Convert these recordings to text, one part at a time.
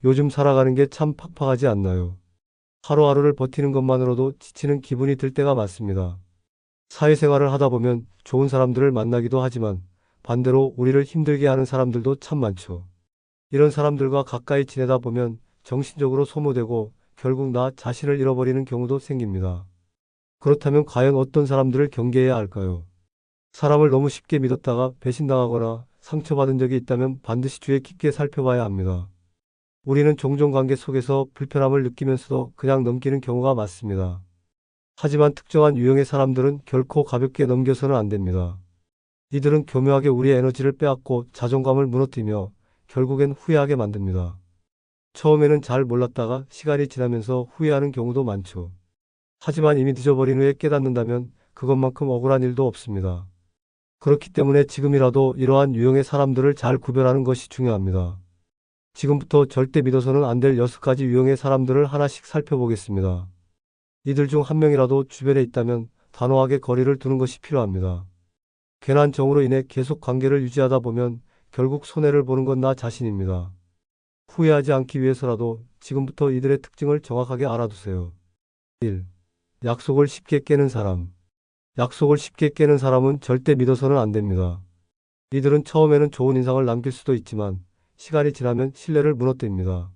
요즘 살아가는 게 참 팍팍하지 않나요? 하루하루를 버티는 것만으로도 지치는 기분이 들 때가 많습니다. 사회생활을 하다 보면 좋은 사람들을 만나기도 하지만 반대로 우리를 힘들게 하는 사람들도 참 많죠. 이런 사람들과 가까이 지내다 보면 정신적으로 소모되고 결국 나 자신을 잃어버리는 경우도 생깁니다. 그렇다면 과연 어떤 사람들을 경계해야 할까요? 사람을 너무 쉽게 믿었다가 배신당하거나 상처받은 적이 있다면 반드시 주의 깊게 살펴봐야 합니다. 우리는 종종 관계 속에서 불편함을 느끼면서도 그냥 넘기는 경우가 많습니다. 하지만 특정한 유형의 사람들은 결코 가볍게 넘겨서는 안 됩니다. 이들은 교묘하게 우리의 에너지를 빼앗고 자존감을 무너뜨리며 결국엔 후회하게 만듭니다. 처음에는 잘 몰랐다가 시간이 지나면서 후회하는 경우도 많죠. 하지만 이미 늦어버린 후에 깨닫는다면 그것만큼 억울한 일도 없습니다. 그렇기 때문에 지금이라도 이러한 유형의 사람들을 잘 구별하는 것이 중요합니다. 지금부터 절대 믿어서는 안 될 6가지 유형의 사람들을 하나씩 살펴보겠습니다. 이들 중 한 명이라도 주변에 있다면 단호하게 거리를 두는 것이 필요합니다. 괜한 정으로 인해 계속 관계를 유지하다 보면 결국 손해를 보는 건 나 자신입니다. 후회하지 않기 위해서라도 지금부터 이들의 특징을 정확하게 알아두세요. 1. 약속을 쉽게 깨는 사람. 약속을 쉽게 깨는 사람은 절대 믿어서는 안 됩니다. 이들은 처음에는 좋은 인상을 남길 수도 있지만 시간이 지나면 신뢰를 무너뜨립니다.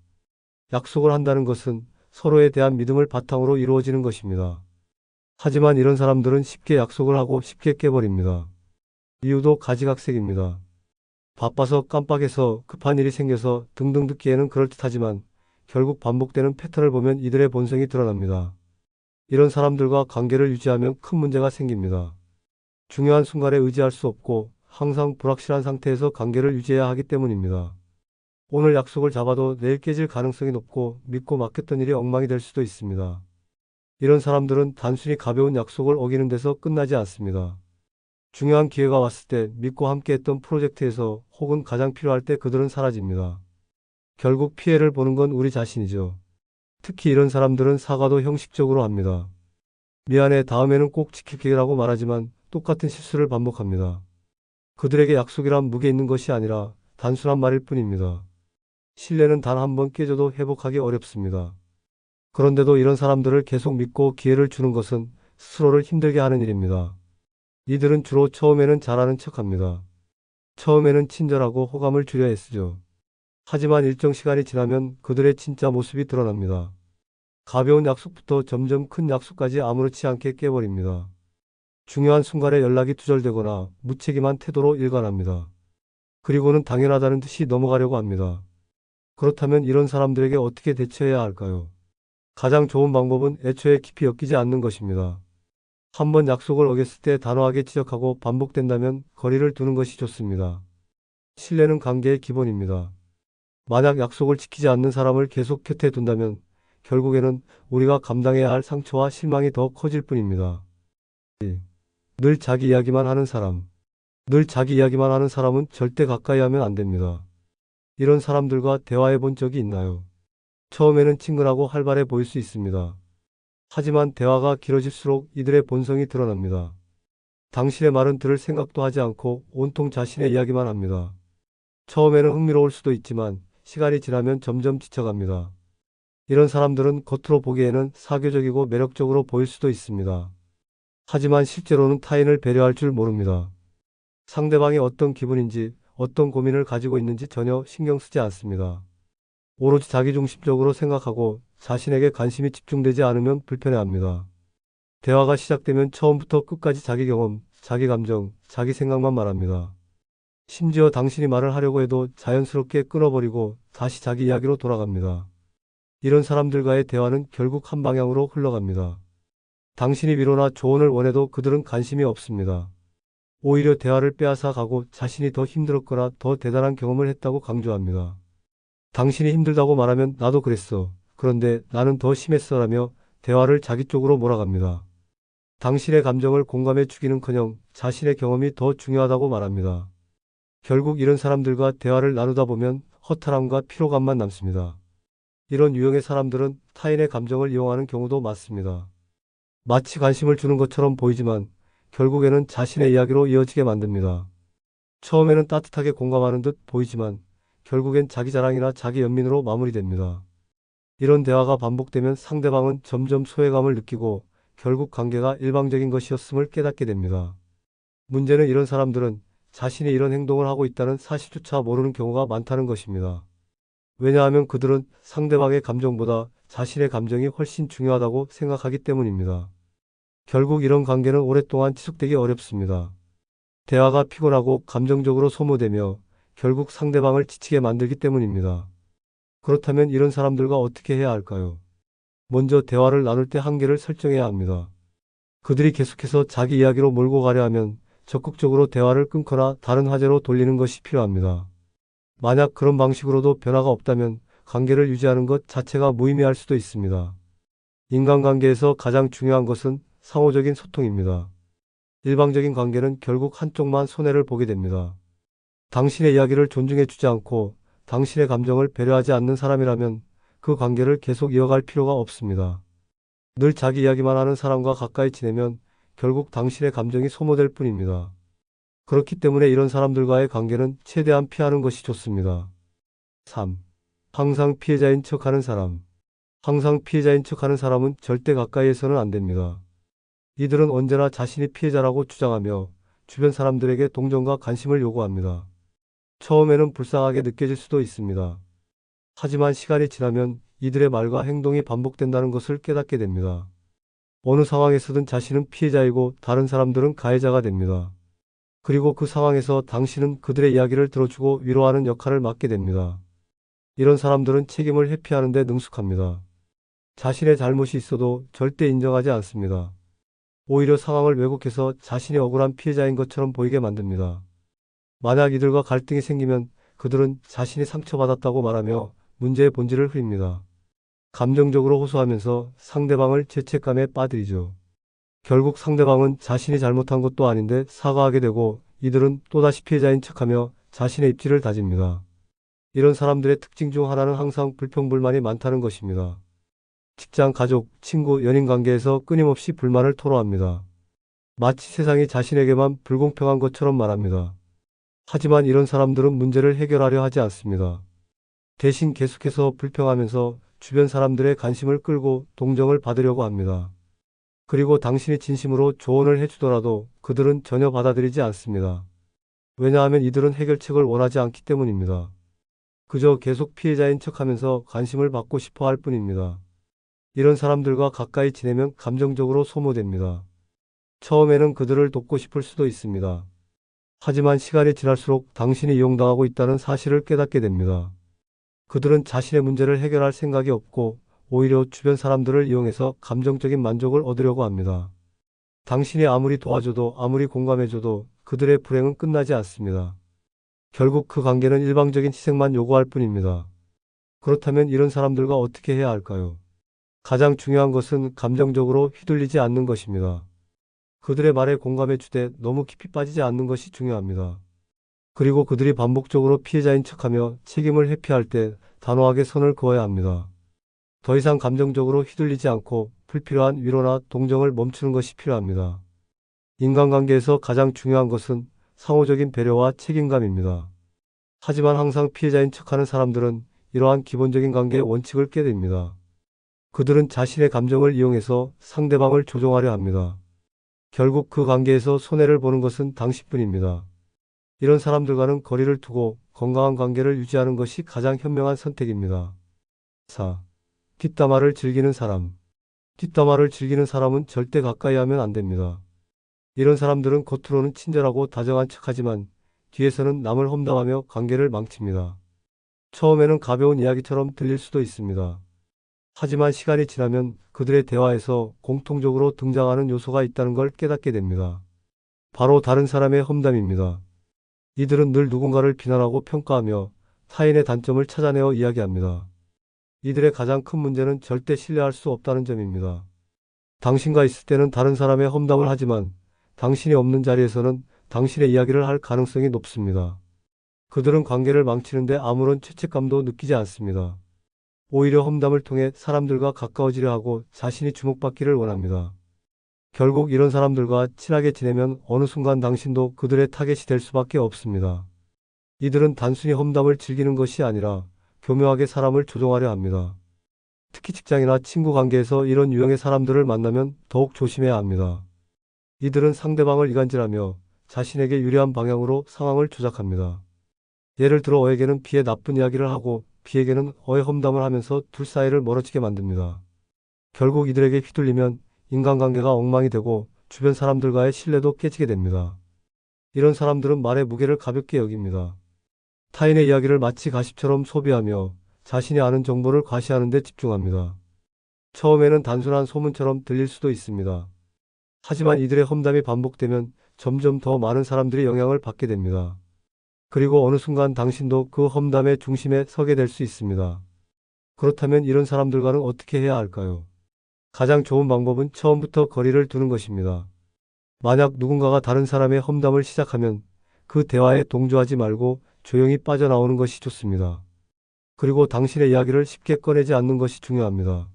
약속을 한다는 것은 서로에 대한 믿음을 바탕으로 이루어지는 것입니다. 하지만 이런 사람들은 쉽게 약속을 하고 쉽게 깨버립니다. 이유도 가지각색입니다. 바빠서 깜빡해서 급한 일이 생겨서 등등 듣기에는 그럴듯하지만 결국 반복되는 패턴을 보면 이들의 본성이 드러납니다. 이런 사람들과 관계를 유지하면 큰 문제가 생깁니다. 중요한 순간에 의지할 수 없고 항상 불확실한 상태에서 관계를 유지해야 하기 때문입니다. 오늘 약속을 잡아도 내일 깨질 가능성이 높고 믿고 맡겼던 일이 엉망이 될 수도 있습니다. 이런 사람들은 단순히 가벼운 약속을 어기는 데서 끝나지 않습니다. 중요한 기회가 왔을 때 믿고 함께했던 프로젝트에서 혹은 가장 필요할 때 그들은 사라집니다. 결국 피해를 보는 건 우리 자신이죠. 특히 이런 사람들은 사과도 형식적으로 합니다. 미안해, 다음에는 꼭 지킬게라고 말하지만 똑같은 실수를 반복합니다. 그들에게 약속이란 무게 있는 것이 아니라 단순한 말일 뿐입니다. 신뢰는 단 한 번 깨져도 회복하기 어렵습니다. 그런데도 이런 사람들을 계속 믿고 기회를 주는 것은 스스로를 힘들게 하는 일입니다. 이들은 주로 처음에는 잘하는 척합니다. 처음에는 친절하고 호감을 주려 애쓰죠. 하지만 일정 시간이 지나면 그들의 진짜 모습이 드러납니다. 가벼운 약속부터 점점 큰 약속까지 아무렇지 않게 깨버립니다. 중요한 순간에 연락이 두절되거나 무책임한 태도로 일관합니다. 그리고는 당연하다는 듯이 넘어가려고 합니다. 그렇다면 이런 사람들에게 어떻게 대처해야 할까요? 가장 좋은 방법은 애초에 깊이 엮이지 않는 것입니다. 한번 약속을 어겼을 때 단호하게 지적하고 반복된다면 거리를 두는 것이 좋습니다. 신뢰는 관계의 기본입니다. 만약 약속을 지키지 않는 사람을 계속 곁에 둔다면 결국에는 우리가 감당해야 할 상처와 실망이 더 커질 뿐입니다. 늘 자기 이야기만 하는 사람. 늘 자기 이야기만 하는 사람은 절대 가까이 하면 안 됩니다. 이런 사람들과 대화해 본 적이 있나요? 처음에는 친근하고 활발해 보일 수 있습니다. 하지만 대화가 길어질수록 이들의 본성이 드러납니다. 당신의 말은 들을 생각도 하지 않고 온통 자신의 이야기만 합니다. 처음에는 흥미로울 수도 있지만 시간이 지나면 점점 지쳐갑니다. 이런 사람들은 겉으로 보기에는 사교적이고 매력적으로 보일 수도 있습니다. 하지만 실제로는 타인을 배려할 줄 모릅니다. 상대방이 어떤 기분인지, 어떤 고민을 가지고 있는지 전혀 신경 쓰지 않습니다. 오로지 자기중심적으로 생각하고 자신에게 관심이 집중되지 않으면 불편해합니다. 대화가 시작되면 처음부터 끝까지 자기 경험, 자기 감정, 자기 생각만 말합니다. 심지어 당신이 말을 하려고 해도 자연스럽게 끊어버리고 다시 자기 이야기로 돌아갑니다. 이런 사람들과의 대화는 결국 한 방향으로 흘러갑니다. 당신이 위로나 조언을 원해도 그들은 관심이 없습니다. 오히려 대화를 빼앗아 가고 자신이 더 힘들었거나 더 대단한 경험을 했다고 강조합니다. 당신이 힘들다고 말하면 나도 그랬어. 그런데 나는 더 심했어라며 대화를 자기 쪽으로 몰아갑니다. 당신의 감정을 공감해 주기는커녕 자신의 경험이 더 중요하다고 말합니다. 결국 이런 사람들과 대화를 나누다 보면 허탈함과 피로감만 남습니다. 이런 유형의 사람들은 타인의 감정을 이용하는 경우도 많습니다. 마치 관심을 주는 것처럼 보이지만 결국에는 자신의 이야기로 이어지게 만듭니다. 처음에는 따뜻하게 공감하는 듯 보이지만 결국엔 자기 자랑이나 자기 연민으로 마무리됩니다. 이런 대화가 반복되면 상대방은 점점 소외감을 느끼고 결국 관계가 일방적인 것이었음을 깨닫게 됩니다. 문제는 이런 사람들은 자신이 이런 행동을 하고 있다는 사실조차 모르는 경우가 많다는 것입니다. 왜냐하면 그들은 상대방의 감정보다 자신의 감정이 훨씬 중요하다고 생각하기 때문입니다. 결국 이런 관계는 오랫동안 지속되기 어렵습니다. 대화가 피곤하고 감정적으로 소모되며 결국 상대방을 지치게 만들기 때문입니다. 그렇다면 이런 사람들과 어떻게 해야 할까요? 먼저 대화를 나눌 때 한계를 설정해야 합니다. 그들이 계속해서 자기 이야기로 몰고 가려 하면 적극적으로 대화를 끊거나 다른 화제로 돌리는 것이 필요합니다. 만약 그런 방식으로도 변화가 없다면 관계를 유지하는 것 자체가 무의미할 수도 있습니다. 인간관계에서 가장 중요한 것은 상호적인 소통입니다. 일방적인 관계는 결국 한쪽만 손해를 보게 됩니다. 당신의 이야기를 존중해 주지 않고 당신의 감정을 배려하지 않는 사람이라면 그 관계를 계속 이어갈 필요가 없습니다. 늘 자기 이야기만 하는 사람과 가까이 지내면 결국 당신의 감정이 소모될 뿐입니다. 그렇기 때문에 이런 사람들과의 관계는 최대한 피하는 것이 좋습니다. 3. 항상 피해자인 척하는 사람. 항상 피해자인 척하는 사람은 절대 가까이에서는 안 됩니다. 이들은 언제나 자신이 피해자라고 주장하며 주변 사람들에게 동정과 관심을 요구합니다. 처음에는 불쌍하게 느껴질 수도 있습니다. 하지만 시간이 지나면 이들의 말과 행동이 반복된다는 것을 깨닫게 됩니다. 어느 상황에서든 자신은 피해자이고 다른 사람들은 가해자가 됩니다. 그리고 그 상황에서 당신은 그들의 이야기를 들어주고 위로하는 역할을 맡게 됩니다. 이런 사람들은 책임을 회피하는 데 능숙합니다. 자신의 잘못이 있어도 절대 인정하지 않습니다. 오히려 상황을 왜곡해서 자신이 억울한 피해자인 것처럼 보이게 만듭니다. 만약 이들과 갈등이 생기면 그들은 자신이 상처받았다고 말하며 문제의 본질을 흐립니다. 감정적으로 호소하면서 상대방을 죄책감에 빠뜨리죠. 결국 상대방은 자신이 잘못한 것도 아닌데 사과하게 되고 이들은 또다시 피해자인 척하며 자신의 입지를 다집니다. 이런 사람들의 특징 중 하나는 항상 불평불만이 많다는 것입니다. 직장, 가족, 친구, 연인 관계에서 끊임없이 불만을 토로합니다. 마치 세상이 자신에게만 불공평한 것처럼 말합니다. 하지만 이런 사람들은 문제를 해결하려 하지 않습니다. 대신 계속해서 불평하면서 주변 사람들의 관심을 끌고 동정을 받으려고 합니다. 그리고 당신이 진심으로 조언을 해주더라도 그들은 전혀 받아들이지 않습니다. 왜냐하면 이들은 해결책을 원하지 않기 때문입니다. 그저 계속 피해자인 척하면서 관심을 받고 싶어 할 뿐입니다. 이런 사람들과 가까이 지내면 감정적으로 소모됩니다. 처음에는 그들을 돕고 싶을 수도 있습니다. 하지만 시간이 지날수록 당신이 이용당하고 있다는 사실을 깨닫게 됩니다. 그들은 자신의 문제를 해결할 생각이 없고 오히려 주변 사람들을 이용해서 감정적인 만족을 얻으려고 합니다. 당신이 아무리 도와줘도 아무리 공감해줘도 그들의 불행은 끝나지 않습니다. 결국 그 관계는 일방적인 희생만 요구할 뿐입니다. 그렇다면 이런 사람들과 어떻게 해야 할까요? 가장 중요한 것은 감정적으로 휘둘리지 않는 것입니다. 그들의 말에 공감해 주되 너무 깊이 빠지지 않는 것이 중요합니다. 그리고 그들이 반복적으로 피해자인 척하며 책임을 회피할 때 단호하게 선을 그어야 합니다. 더 이상 감정적으로 휘둘리지 않고 불필요한 위로나 동정을 멈추는 것이 필요합니다. 인간관계에서 가장 중요한 것은 상호적인 배려와 책임감입니다. 하지만 항상 피해자인 척하는 사람들은 이러한 기본적인 관계의 원칙을 깨뜨립니다. 그들은 자신의 감정을 이용해서 상대방을 조종하려 합니다. 결국 그 관계에서 손해를 보는 것은 당신뿐입니다. 이런 사람들과는 거리를 두고 건강한 관계를 유지하는 것이 가장 현명한 선택입니다. 4. 뒷담화를 즐기는 사람. 뒷담화를 즐기는 사람은 절대 가까이 하면 안 됩니다. 이런 사람들은 겉으로는 친절하고 다정한 척하지만 뒤에서는 남을 험담하며 관계를 망칩니다. 처음에는 가벼운 이야기처럼 들릴 수도 있습니다. 하지만 시간이 지나면 그들의 대화에서 공통적으로 등장하는 요소가 있다는 걸 깨닫게 됩니다. 바로 다른 사람의 험담입니다. 이들은 늘 누군가를 비난하고 평가하며 타인의 단점을 찾아내어 이야기합니다. 이들의 가장 큰 문제는 절대 신뢰할 수 없다는 점입니다. 당신과 있을 때는 다른 사람의 험담을 하지만 당신이 없는 자리에서는 당신의 이야기를 할 가능성이 높습니다. 그들은 관계를 망치는데 아무런 죄책감도 느끼지 않습니다. 오히려 험담을 통해 사람들과 가까워지려 하고 자신이 주목받기를 원합니다. 결국 이런 사람들과 친하게 지내면 어느 순간 당신도 그들의 타겟이 될 수밖에 없습니다. 이들은 단순히 험담을 즐기는 것이 아니라 교묘하게 사람을 조종하려 합니다. 특히 직장이나 친구 관계에서 이런 유형의 사람들을 만나면 더욱 조심해야 합니다. 이들은 상대방을 이간질하며 자신에게 유리한 방향으로 상황을 조작합니다. 예를 들어 O에게는 B의 나쁜 이야기를 하고 B에게는 O의 험담을 하면서 둘 사이를 멀어지게 만듭니다. 결국 이들에게 휘둘리면 인간관계가 엉망이 되고 주변 사람들과의 신뢰도 깨지게 됩니다. 이런 사람들은 말의 무게를 가볍게 여깁니다. 타인의 이야기를 마치 가십처럼 소비하며 자신이 아는 정보를 과시하는 데 집중합니다. 처음에는 단순한 소문처럼 들릴 수도 있습니다. 하지만 이들의 험담이 반복되면 점점 더 많은 사람들이 영향을 받게 됩니다. 그리고 어느 순간 당신도 그 험담의 중심에 서게 될 수 있습니다. 그렇다면 이런 사람들과는 어떻게 해야 할까요? 가장 좋은 방법은 처음부터 거리를 두는 것입니다. 만약 누군가가 다른 사람의 험담을 시작하면 그 대화에 동조하지 말고 조용히 빠져나오는 것이 좋습니다. 그리고 당신의 이야기를 쉽게 꺼내지 않는 것이 중요합니다.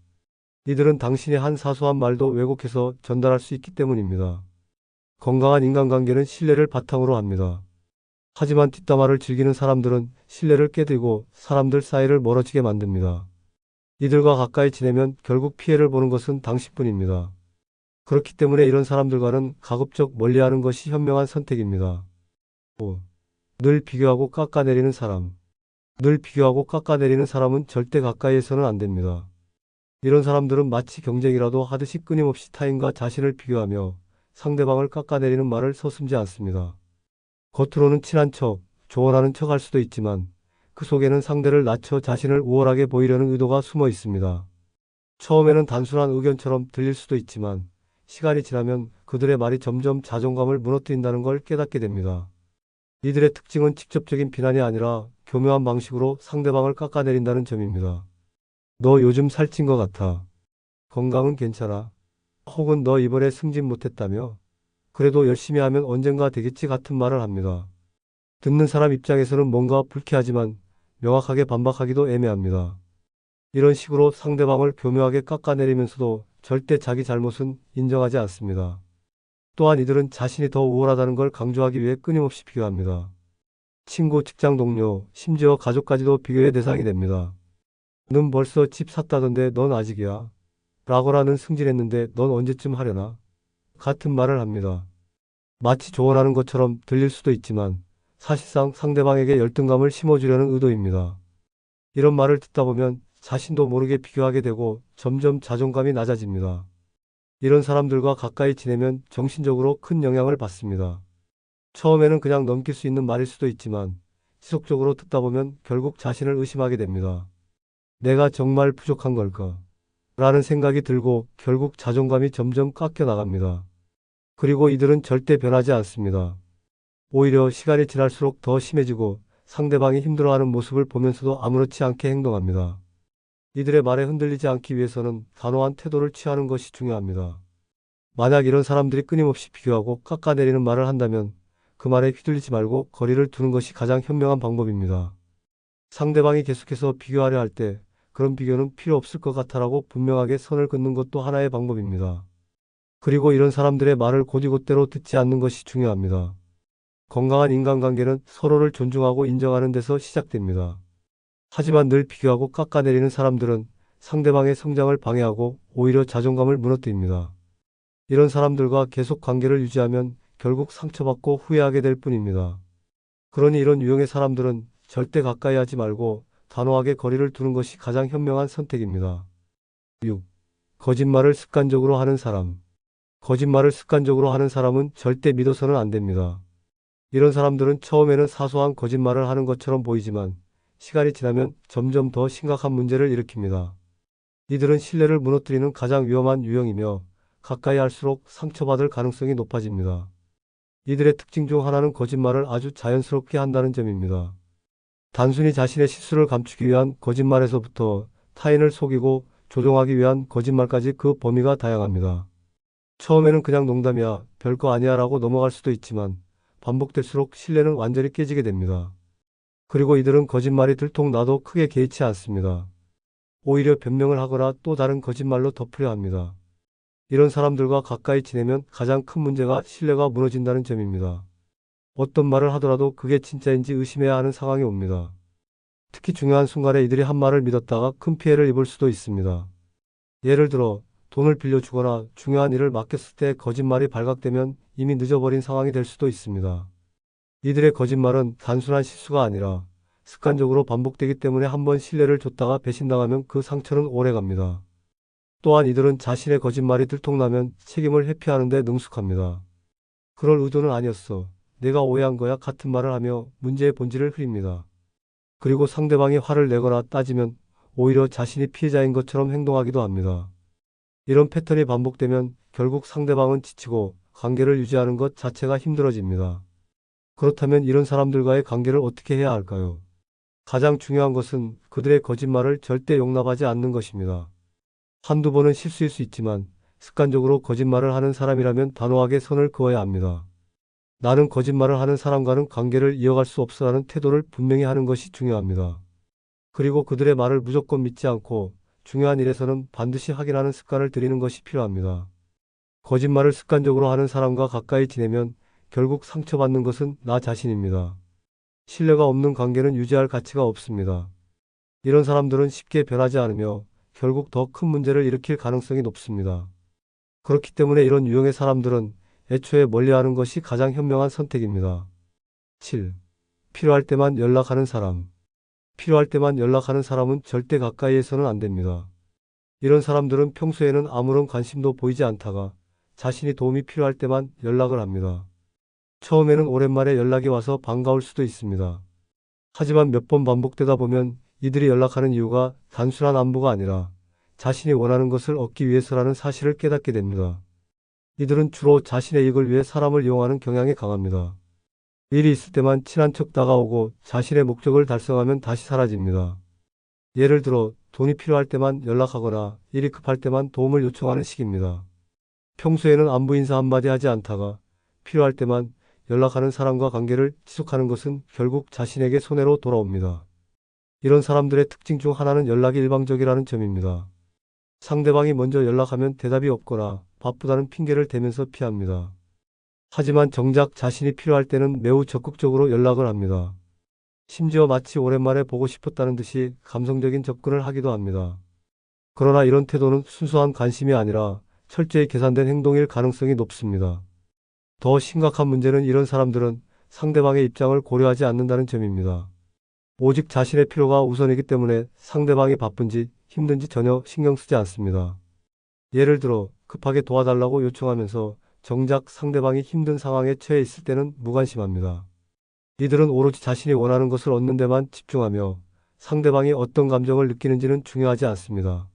이들은 당신의 한 사소한 말도 왜곡해서 전달할 수 있기 때문입니다. 건강한 인간관계는 신뢰를 바탕으로 합니다. 하지만 뒷담화를 즐기는 사람들은 신뢰를 깨뜨리고 사람들 사이를 멀어지게 만듭니다. 이들과 가까이 지내면 결국 피해를 보는 것은 당신뿐입니다. 그렇기 때문에 이런 사람들과는 가급적 멀리하는 것이 현명한 선택입니다. 5. 늘 비교하고 깎아내리는 사람. 늘 비교하고 깎아내리는 사람은 절대 가까이에서는 안 됩니다. 이런 사람들은 마치 경쟁이라도 하듯이 끊임없이 타인과 자신을 비교하며 상대방을 깎아내리는 말을 서슴지 않습니다. 겉으로는 친한 척, 조언하는 척 할 수도 있지만 그 속에는 상대를 낮춰 자신을 우월하게 보이려는 의도가 숨어 있습니다. 처음에는 단순한 의견처럼 들릴 수도 있지만 시간이 지나면 그들의 말이 점점 자존감을 무너뜨린다는 걸 깨닫게 됩니다. 이들의 특징은 직접적인 비난이 아니라 교묘한 방식으로 상대방을 깎아내린다는 점입니다. 너 요즘 살찐 것 같아. 건강은 괜찮아. 혹은 너 이번에 승진 못했다며? 그래도 열심히 하면 언젠가 되겠지 같은 말을 합니다. 듣는 사람 입장에서는 뭔가 불쾌하지만 명확하게 반박하기도 애매합니다. 이런 식으로 상대방을 교묘하게 깎아내리면서도 절대 자기 잘못은 인정하지 않습니다. 또한 이들은 자신이 더 우월하다는 걸 강조하기 위해 끊임없이 비교합니다. 친구, 직장 동료, 심지어 가족까지도 비교의 대상이 됩니다. 넌 벌써 집 샀다던데 넌 아직이야. 라거나 는 승진했는데 넌 언제쯤 하려나? 같은 말을 합니다. 마치 조언하는 것처럼 들릴 수도 있지만 사실상 상대방에게 열등감을 심어주려는 의도입니다. 이런 말을 듣다 보면 자신도 모르게 비교하게 되고 점점 자존감이 낮아집니다. 이런 사람들과 가까이 지내면 정신적으로 큰 영향을 받습니다. 처음에는 그냥 넘길 수 있는 말일 수도 있지만 지속적으로 듣다 보면 결국 자신을 의심하게 됩니다. 내가 정말 부족한 걸까? 라는 생각이 들고 결국 자존감이 점점 깎여 나갑니다. 그리고 이들은 절대 변하지 않습니다. 오히려 시간이 지날수록 더 심해지고 상대방이 힘들어하는 모습을 보면서도 아무렇지 않게 행동합니다. 이들의 말에 흔들리지 않기 위해서는 단호한 태도를 취하는 것이 중요합니다. 만약 이런 사람들이 끊임없이 비교하고 깎아내리는 말을 한다면 그 말에 휘둘리지 말고 거리를 두는 것이 가장 현명한 방법입니다. 상대방이 계속해서 비교하려 할 때 그런 비교는 필요 없을 것 같아라고 분명하게 선을 긋는 것도 하나의 방법입니다. 그리고 이런 사람들의 말을 곧이곧대로 듣지 않는 것이 중요합니다. 건강한 인간관계는 서로를 존중하고 인정하는 데서 시작됩니다. 하지만 늘 비교하고 깎아내리는 사람들은 상대방의 성장을 방해하고 오히려 자존감을 무너뜨립니다. 이런 사람들과 계속 관계를 유지하면 결국 상처받고 후회하게 될 뿐입니다. 그러니 이런 유형의 사람들은 절대 가까이 하지 말고 단호하게 거리를 두는 것이 가장 현명한 선택입니다. 6. 거짓말을 습관적으로 하는 사람. 거짓말을 습관적으로 하는 사람은 절대 믿어서는 안 됩니다. 이런 사람들은 처음에는 사소한 거짓말을 하는 것처럼 보이지만 시간이 지나면 점점 더 심각한 문제를 일으킵니다. 이들은 신뢰를 무너뜨리는 가장 위험한 유형이며 가까이 할수록 상처받을 가능성이 높아집니다. 이들의 특징 중 하나는 거짓말을 아주 자연스럽게 한다는 점입니다. 단순히 자신의 실수를 감추기 위한 거짓말에서부터 타인을 속이고 조종하기 위한 거짓말까지 그 범위가 다양합니다. 처음에는 그냥 농담이야, 별거 아니야 라고 넘어갈 수도 있지만 반복될수록 신뢰는 완전히 깨지게 됩니다. 그리고 이들은 거짓말이 들통나도 크게 개의치 않습니다. 오히려 변명을 하거나 또 다른 거짓말로 덮으려 합니다. 이런 사람들과 가까이 지내면 가장 큰 문제가 신뢰가 무너진다는 점입니다. 어떤 말을 하더라도 그게 진짜인지 의심해야 하는 상황이 옵니다. 특히 중요한 순간에 이들이 한 말을 믿었다가 큰 피해를 입을 수도 있습니다. 예를 들어 돈을 빌려주거나 중요한 일을 맡겼을 때 거짓말이 발각되면 이미 늦어버린 상황이 될 수도 있습니다. 이들의 거짓말은 단순한 실수가 아니라 습관적으로 반복되기 때문에 한번 신뢰를 줬다가 배신당하면 그 상처는 오래갑니다. 또한 이들은 자신의 거짓말이 들통나면 책임을 회피하는 데 능숙합니다. 그럴 의도는 아니었어. 내가 오해한 거야 같은 말을 하며 문제의 본질을 흐립니다. 그리고 상대방이 화를 내거나 따지면 오히려 자신이 피해자인 것처럼 행동하기도 합니다. 이런 패턴이 반복되면 결국 상대방은 지치고 관계를 유지하는 것 자체가 힘들어집니다. 그렇다면 이런 사람들과의 관계를 어떻게 해야 할까요? 가장 중요한 것은 그들의 거짓말을 절대 용납하지 않는 것입니다. 한두 번은 실수일 수 있지만 습관적으로 거짓말을 하는 사람이라면 단호하게 선을 그어야 합니다. 나는 거짓말을 하는 사람과는 관계를 이어갈 수 없어라는 태도를 분명히 하는 것이 중요합니다. 그리고 그들의 말을 무조건 믿지 않고 중요한 일에서는 반드시 확인하는 습관을 들이는 것이 필요합니다. 거짓말을 습관적으로 하는 사람과 가까이 지내면 결국 상처받는 것은 나 자신입니다. 신뢰가 없는 관계는 유지할 가치가 없습니다. 이런 사람들은 쉽게 변하지 않으며 결국 더 큰 문제를 일으킬 가능성이 높습니다. 그렇기 때문에 이런 유형의 사람들은 애초에 멀리하는 것이 가장 현명한 선택입니다. 7. 필요할 때만 연락하는 사람. 필요할 때만 연락하는 사람은 절대 가까이에서는 안 됩니다. 이런 사람들은 평소에는 아무런 관심도 보이지 않다가 자신이 도움이 필요할 때만 연락을 합니다. 처음에는 오랜만에 연락이 와서 반가울 수도 있습니다. 하지만 몇 번 반복되다 보면 이들이 연락하는 이유가 단순한 안부가 아니라 자신이 원하는 것을 얻기 위해서라는 사실을 깨닫게 됩니다. 이들은 주로 자신의 이익을 위해 사람을 이용하는 경향이 강합니다. 일이 있을 때만 친한 척 다가오고 자신의 목적을 달성하면 다시 사라집니다. 예를 들어 돈이 필요할 때만 연락하거나 일이 급할 때만 도움을 요청하는 식입니다. 평소에는 안부 인사 한마디 하지 않다가 필요할 때만 연락하는 사람과 관계를 지속하는 것은 결국 자신에게 손해로 돌아옵니다. 이런 사람들의 특징 중 하나는 연락이 일방적이라는 점입니다. 상대방이 먼저 연락하면 대답이 없거나 바쁘다는 핑계를 대면서 피합니다. 하지만 정작 자신이 필요할 때는 매우 적극적으로 연락을 합니다. 심지어 마치 오랜만에 보고 싶었다는 듯이 감성적인 접근을 하기도 합니다. 그러나 이런 태도는 순수한 관심이 아니라 철저히 계산된 행동일 가능성이 높습니다. 더 심각한 문제는 이런 사람들은 상대방의 입장을 고려하지 않는다는 점입니다. 오직 자신의 필요가 우선이기 때문에 상대방이 바쁜지 힘든지 전혀 신경 쓰지 않습니다. 예를 들어 급하게 도와달라고 요청하면서 정작 상대방이 힘든 상황에 처해 있을 때는 무관심합니다. 이들은 오로지 자신이 원하는 것을 얻는 데만 집중하며 상대방이 어떤 감정을 느끼는지는 중요하지 않습니다.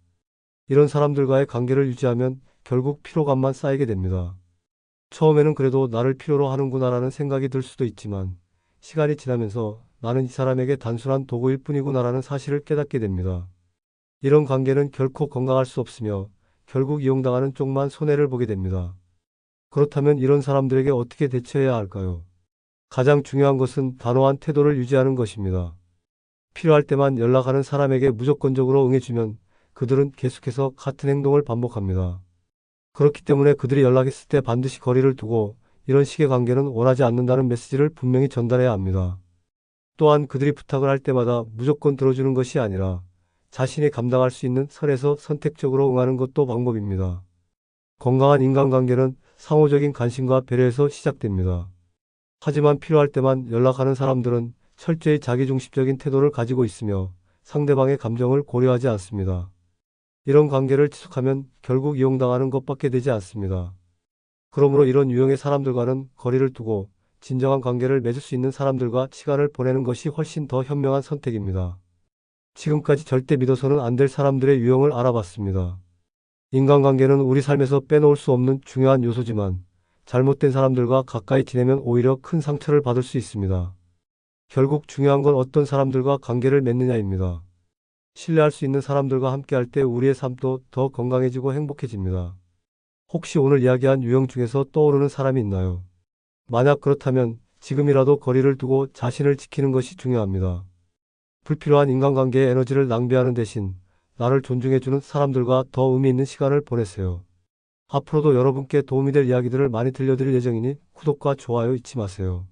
이런 사람들과의 관계를 유지하면 결국 피로감만 쌓이게 됩니다. 처음에는 그래도 나를 필요로 하는구나라는 생각이 들 수도 있지만 시간이 지나면서 나는 이 사람에게 단순한 도구일 뿐이구나라는 사실을 깨닫게 됩니다. 이런 관계는 결코 건강할 수 없으며 결국 이용당하는 쪽만 손해를 보게 됩니다. 그렇다면 이런 사람들에게 어떻게 대처해야 할까요? 가장 중요한 것은 단호한 태도를 유지하는 것입니다. 필요할 때만 연락하는 사람에게 무조건적으로 응해주면 그들은 계속해서 같은 행동을 반복합니다. 그렇기 때문에 그들이 연락했을 때 반드시 거리를 두고 이런 식의 관계는 원하지 않는다는 메시지를 분명히 전달해야 합니다. 또한 그들이 부탁을 할 때마다 무조건 들어주는 것이 아니라 자신이 감당할 수 있는 선에서 선택적으로 응하는 것도 방법입니다. 건강한 인간관계는 상호적인 관심과 배려에서 시작됩니다. 하지만 필요할 때만 연락하는 사람들은 철저히 자기중심적인 태도를 가지고 있으며 상대방의 감정을 고려하지 않습니다. 이런 관계를 지속하면 결국 이용당하는 것밖에 되지 않습니다. 그러므로 이런 유형의 사람들과는 거리를 두고 진정한 관계를 맺을 수 있는 사람들과 시간을 보내는 것이 훨씬 더 현명한 선택입니다. 지금까지 절대 믿어서는 안 될 사람들의 유형을 알아봤습니다. 인간관계는 우리 삶에서 빼놓을 수 없는 중요한 요소지만 잘못된 사람들과 가까이 지내면 오히려 큰 상처를 받을 수 있습니다. 결국 중요한 건 어떤 사람들과 관계를 맺느냐입니다. 신뢰할 수 있는 사람들과 함께할 때 우리의 삶도 더 건강해지고 행복해집니다. 혹시 오늘 이야기한 유형 중에서 떠오르는 사람이 있나요? 만약 그렇다면 지금이라도 거리를 두고 자신을 지키는 것이 중요합니다. 불필요한 인간관계에 에너지를 낭비하는 대신 나를 존중해주는 사람들과 더 의미 있는 시간을 보내세요. 앞으로도 여러분께 도움이 될 이야기들을 많이 들려드릴 예정이니 구독과 좋아요 잊지 마세요.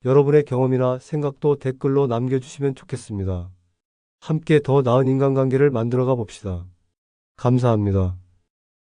여러분의 경험이나 생각도 댓글로 남겨주시면 좋겠습니다. 함께 더 나은 인간관계를 만들어가 봅시다. 감사합니다.